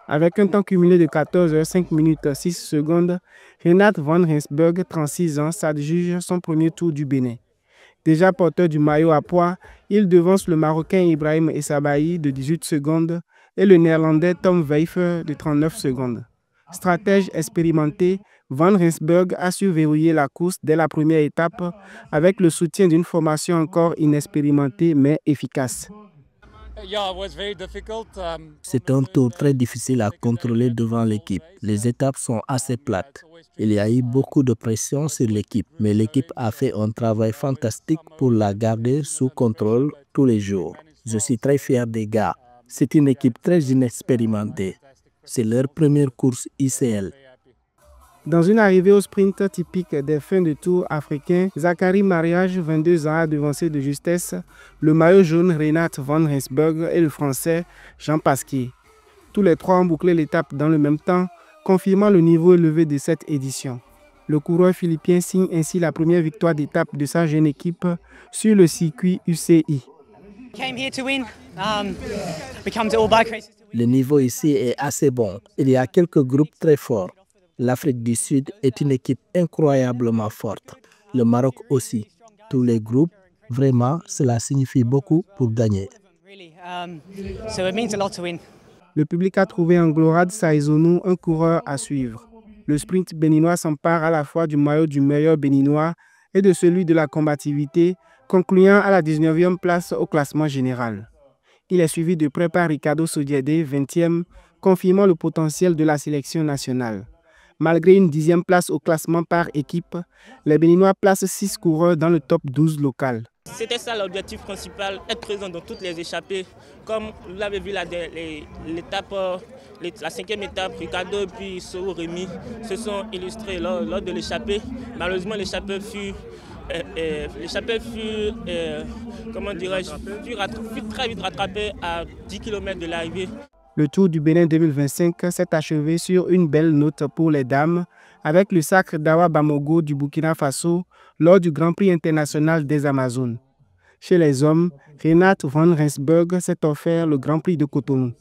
Avec un temps cumulé de 14 h 5 minutes 6 secondes, Renat van Rensburg, 36 ans, s'adjuge son premier tour du Bénin. Déjà porteur du maillot à pois, il devance le Marocain Ibrahim Essabahi de 18 secondes et le Néerlandais Tom Weiffer de 39 secondes. Stratège expérimenté, Van Rensburg a su verrouiller la course dès la première étape avec le soutien d'une formation encore inexpérimentée mais efficace. C'est un tour très difficile à contrôler devant l'équipe. Les étapes sont assez plates. Il y a eu beaucoup de pression sur l'équipe, mais l'équipe a fait un travail fantastique pour la garder sous contrôle tous les jours. Je suis très fier des gars. C'est une équipe très inexpérimentée. C'est leur première course ICL. Dans une arrivée au sprint typique des fins de tour africains, Zachary Mariage, 22 ans, a devancé de justesse le maillot jaune Renat van Rensburg et le français Jean Pasquier. Tous les trois ont bouclé l'étape dans le même temps, confirmant le niveau élevé de cette édition. Le coureur philippien signe ainsi la première victoire d'étape de sa jeune équipe sur le circuit UCI. Le niveau ici est assez bon. Il y a quelques groupes très forts. L'Afrique du Sud est une équipe incroyablement forte. Le Maroc aussi. Tous les groupes, vraiment, cela signifie beaucoup pour gagner. Le public a trouvé en Glorad Saïzonou un coureur à suivre. Le sprint béninois s'empare à la fois du maillot du meilleur béninois et de celui de la combativité, concluant à la 19e place au classement général. Il est suivi de près par Ricardo Sodiade, 20e, confirmant le potentiel de la sélection nationale. Malgré une 10e place au classement par équipe, les Béninois placent 6 coureurs dans le top 12 local. C'était ça l'objectif principal, être présent dans toutes les échappées. Comme vous l'avez vu, la 5e étape, Ricardo et puis Soro Rémi se sont illustrés lors de l'échappée. Malheureusement, l'échappée fut très vite rattrapée à 10 km de l'arrivée. Le Tour du Bénin 2025 s'est achevé sur une belle note pour les dames, avec le sacre d'Awa Bamogo du Burkina Faso lors du Grand Prix international des Amazones. Chez les hommes, Renat van Rensburg s'est offert le Grand Prix de Cotonou.